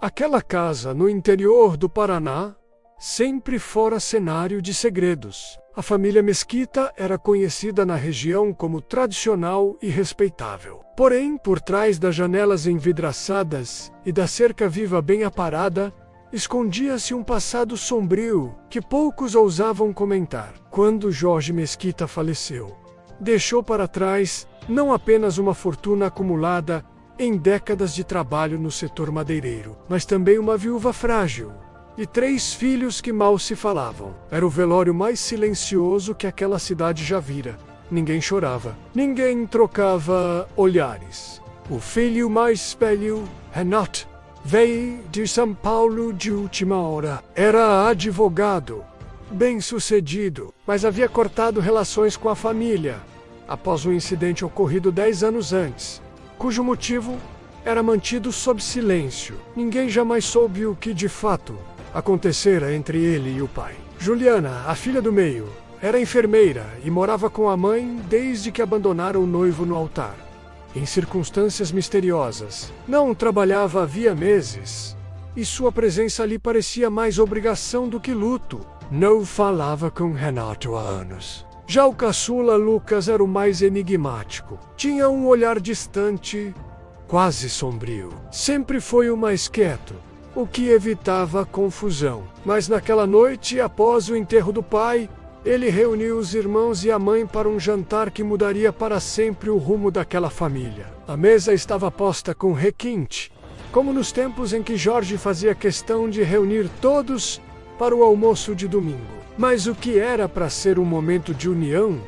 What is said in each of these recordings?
Aquela casa no interior do Paraná sempre fora cenário de segredos. A família Mesquita era conhecida na região como tradicional e respeitável. Porém, por trás das janelas envidraçadas e da cerca viva bem aparada, escondia-se um passado sombrio que poucos ousavam comentar. Quando Jorge Mesquita faleceu, deixou para trás não apenas uma fortuna acumulada em décadas de trabalho no setor madeireiro, mas também uma viúva frágil e 3 filhos que mal se falavam. Era o velório mais silencioso que aquela cidade já vira. Ninguém chorava, ninguém trocava olhares. O filho mais velho, Renato, veio de São Paulo de última hora. Era advogado, bem-sucedido, mas havia cortado relações com a família após um incidente ocorrido 10 anos antes, cujo motivo era mantido sob silêncio. Ninguém jamais soube o que de fato acontecera entre ele e o pai. Juliana, a filha do meio, era enfermeira e morava com a mãe desde que abandonara o noivo no altar, em circunstâncias misteriosas. Não trabalhava havia meses, e sua presença ali parecia mais obrigação do que luto. Não falava com Renato há anos. Já o caçula Lucas era o mais enigmático. Tinha um olhar distante, quase sombrio. Sempre foi o mais quieto, o que evitava confusão. Mas naquela noite, após o enterro do pai, ele reuniu os irmãos e a mãe para um jantar que mudaria para sempre o rumo daquela família. A mesa estava posta com requinte, como nos tempos em que Jorge fazia questão de reunir todos para o almoço de domingo. Mas o que era para ser um momento de união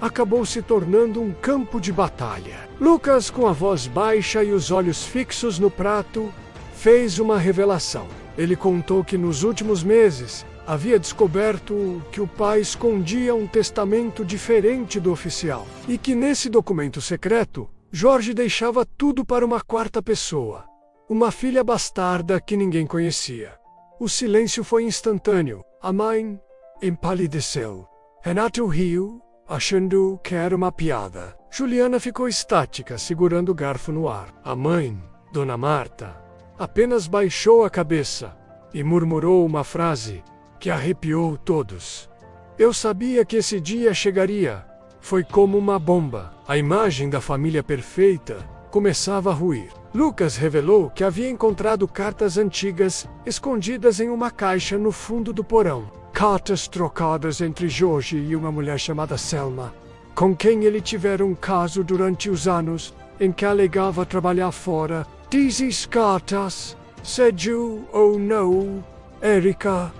acabou se tornando um campo de batalha. Lucas, com a voz baixa e os olhos fixos no prato, fez uma revelação. Ele contou que nos últimos meses havia descoberto que o pai escondia um testamento diferente do oficial e que nesse documento secreto, Jorge deixava tudo para uma quarta pessoa, uma filha bastarda que ninguém conhecia. O silêncio foi instantâneo. A mãe empalideceu. Renato riu, achando que era uma piada. Juliana ficou estática, segurando o garfo no ar. A mãe, Dona Marta, apenas baixou a cabeça e murmurou uma frase que arrepiou todos. Eu sabia que esse dia chegaria. Foi como uma bomba. A imagem da família perfeita começava a ruir. Lucas revelou que havia encontrado cartas antigas escondidas em uma caixa no fundo do porão. Cartas trocadas entre Jorge e uma mulher chamada Selma, com quem ele tivera um caso durante os anos em que alegava trabalhar fora. Dizes cartas, sério ou não, Erika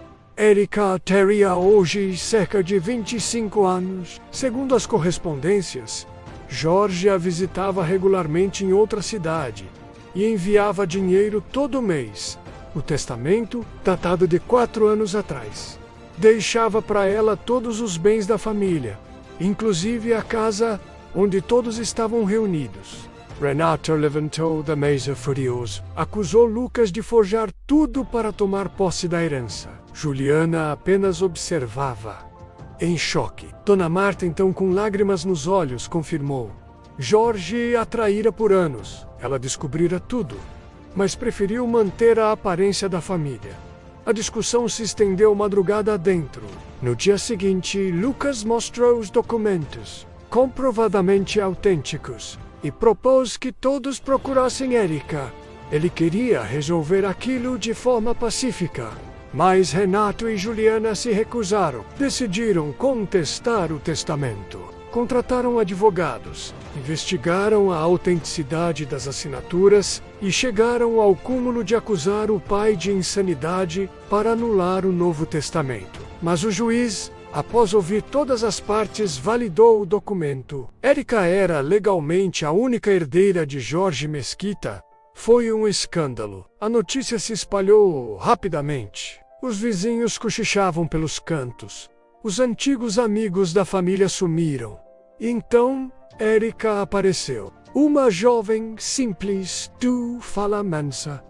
teria hoje cerca de 25 anos. Segundo as correspondências, Jorge a visitava regularmente em outra cidade e enviava dinheiro todo mês. O testamento, datado de 4 anos atrás, deixava para ela todos os bens da família, inclusive a casa onde todos estavam reunidos. Renato levantou da mesa furioso. Acusou Lucas de forjar tudo para tomar posse da herança. Juliana apenas observava, em choque. Dona Marta, então, com lágrimas nos olhos, confirmou. Jorge a traíra por anos. Ela descobrira tudo, mas preferiu manter a aparência da família. A discussão se estendeu madrugada adentro. No dia seguinte, Lucas mostrou os documentos, comprovadamente autênticos, e propôs que todos procurassem Erika. Ele queria resolver aquilo de forma pacífica, mas Renato e Juliana se recusaram. Decidiram contestar o testamento. Contrataram advogados, investigaram a autenticidade das assinaturas e chegaram ao cúmulo de acusar o pai de insanidade para anular o Novo Testamento. Mas o juiz, após ouvir todas as partes, validou o documento. Erika era legalmente a única herdeira de Jorge Mesquita. Foi um escândalo. A notícia se espalhou rapidamente. Os vizinhos cochichavam pelos cantos. Os antigos amigos da família sumiram. Então, Erika apareceu. Uma jovem simples do fala mansa,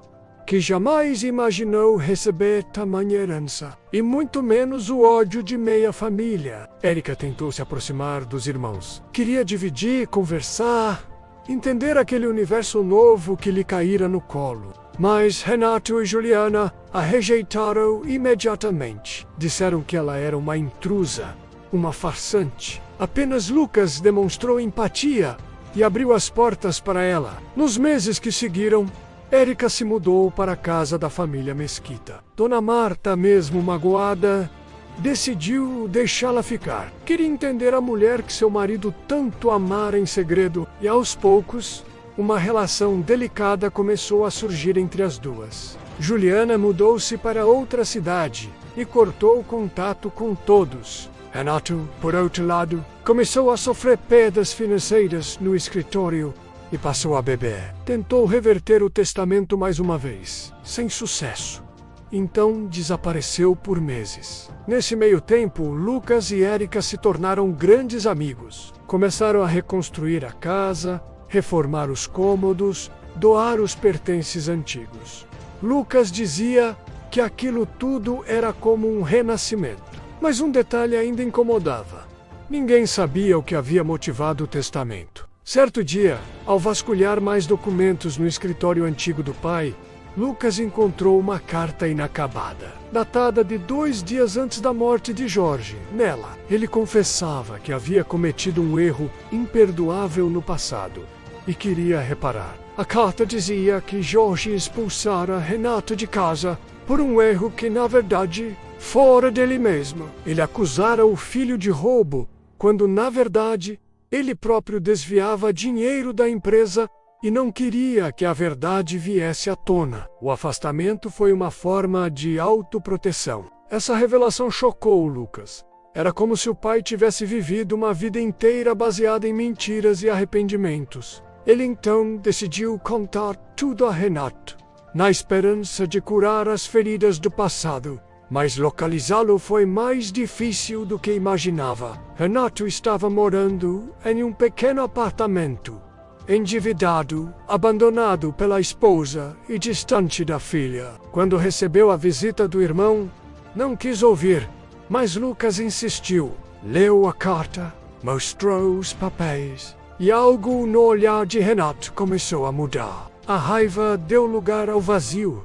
que jamais imaginou receber tamanha herança, e muito menos o ódio de meia família. Erika tentou se aproximar dos irmãos. Queria dividir, conversar, entender aquele universo novo que lhe caíra no colo. Mas Renato e Juliana a rejeitaram imediatamente. Disseram que ela era uma intrusa, uma farsante. Apenas Lucas demonstrou empatia e abriu as portas para ela. Nos meses que seguiram, Érica se mudou para a casa da família Mesquita. Dona Marta, mesmo magoada, decidiu deixá-la ficar. Queria entender a mulher que seu marido tanto amara em segredo, e aos poucos, uma relação delicada começou a surgir entre as duas. Juliana mudou-se para outra cidade e cortou o contato com todos. Renato, por outro lado, começou a sofrer perdas financeiras no escritório e passou a beber. Tentou reverter o testamento mais uma vez, sem sucesso. Então desapareceu por meses. Nesse meio tempo, Lucas e Érica se tornaram grandes amigos. Começaram a reconstruir a casa, reformar os cômodos, doar os pertences antigos. Lucas dizia que aquilo tudo era como um renascimento. Mas um detalhe ainda incomodava. Ninguém sabia o que havia motivado o testamento. Certo dia, ao vasculhar mais documentos no escritório antigo do pai, Lucas encontrou uma carta inacabada, datada de 2 dias antes da morte de Jorge. Nela, ele confessava que havia cometido um erro imperdoável no passado e queria reparar. A carta dizia que Jorge expulsara Renato de casa por um erro que, na verdade, fora dele mesmo. Ele acusara o filho de roubo, quando, na verdade, ele próprio desviava dinheiro da empresa e não queria que a verdade viesse à tona. O afastamento foi uma forma de autoproteção. Essa revelação chocou Lucas. Era como se o pai tivesse vivido uma vida inteira baseada em mentiras e arrependimentos. Ele então decidiu contar tudo a Renato, na esperança de curar as feridas do passado. Mas localizá-lo foi mais difícil do que imaginava. Renato estava morando em um pequeno apartamento, endividado, abandonado pela esposa e distante da filha. Quando recebeu a visita do irmão, não quis ouvir, mas Lucas insistiu. Leu a carta, mostrou os papéis, e algo no olhar de Renato começou a mudar. A raiva deu lugar ao vazio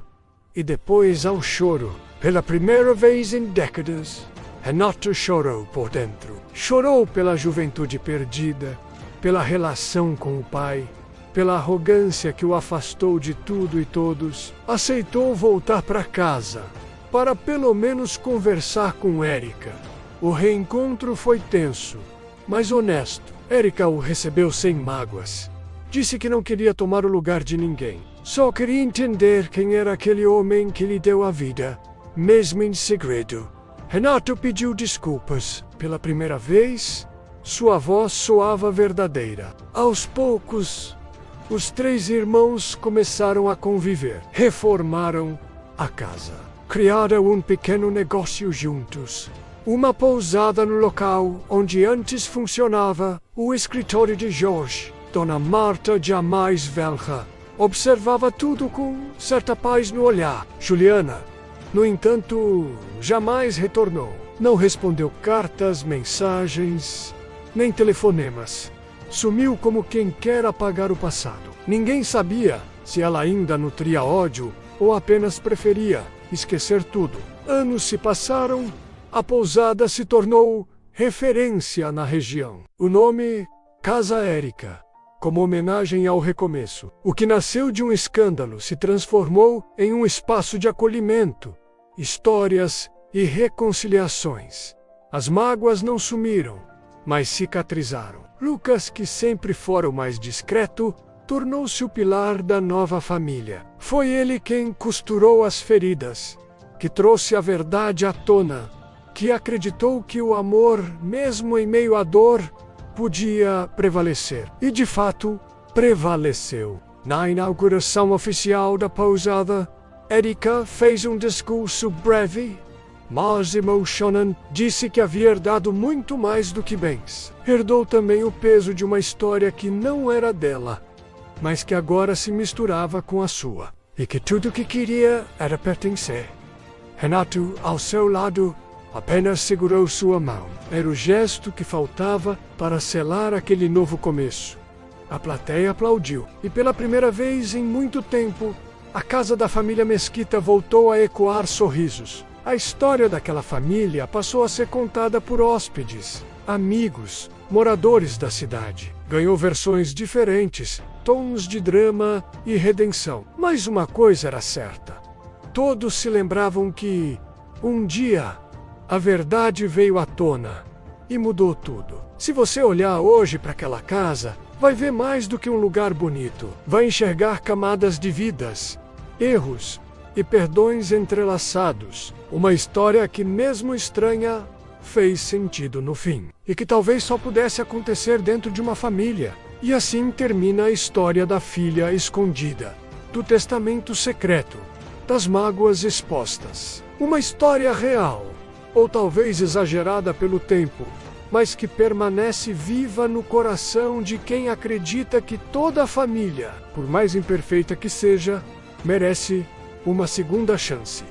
e depois ao choro. Pela primeira vez em décadas, Renato chorou por dentro. Chorou pela juventude perdida, pela relação com o pai, pela arrogância que o afastou de tudo e todos. Aceitou voltar para casa, para pelo menos conversar com Érica. O reencontro foi tenso, mas honesto. Érica o recebeu sem mágoas. Disse que não queria tomar o lugar de ninguém. Só queria entender quem era aquele homem que lhe deu a vida, mesmo em segredo. Renato pediu desculpas. Pela primeira vez, sua voz soava verdadeira. Aos poucos, os 3 irmãos começaram a conviver. Reformaram a casa. Criaram um pequeno negócio juntos. Uma pousada no local onde antes funcionava o escritório de Jorge. Dona Marta, já mais velha, observava tudo com certa paz no olhar. Juliana, no entanto, jamais retornou. Não respondeu cartas, mensagens, nem telefonemas. Sumiu como quem quer apagar o passado. Ninguém sabia se ela ainda nutria ódio ou apenas preferia esquecer tudo. Anos se passaram, a pousada se tornou referência na região. O nome Casa Érica, como homenagem ao recomeço. O que nasceu de um escândalo se transformou em um espaço de acolhimento, histórias e reconciliações. As mágoas não sumiram, mas cicatrizaram. Lucas, que sempre fora o mais discreto, tornou-se o pilar da nova família. Foi ele quem costurou as feridas, que trouxe a verdade à tona, que acreditou que o amor, mesmo em meio à dor, podia prevalecer. E de fato, prevaleceu. Na inauguração oficial da pousada, Érica fez um discurso breve, mas emocionante. Disse que havia herdado muito mais do que bens. Herdou também o peso de uma história que não era dela, mas que agora se misturava com a sua. E que tudo o que queria era pertencer. Renato, ao seu lado, apenas segurou sua mão. Era o gesto que faltava para selar aquele novo começo. A plateia aplaudiu. E pela primeira vez em muito tempo, A casa da família Mesquita voltou a ecoar sorrisos. A história daquela família passou a ser contada por hóspedes, amigos, moradores da cidade. Ganhou versões diferentes, tons de drama e redenção. Mas uma coisa era certa. Todos se lembravam que, um dia, a verdade veio à tona e mudou tudo. Se você olhar hoje para aquela casa, vai ver mais do que um lugar bonito. Vai enxergar camadas de vidas, erros e perdões entrelaçados. Uma história que, mesmo estranha, fez sentido no fim. E que talvez só pudesse acontecer dentro de uma família. E assim termina a história da filha escondida, do testamento secreto, das mágoas expostas. Uma história real, ou talvez exagerada pelo tempo, mas que permanece viva no coração de quem acredita que toda a família, por mais imperfeita que seja, merece uma segunda chance.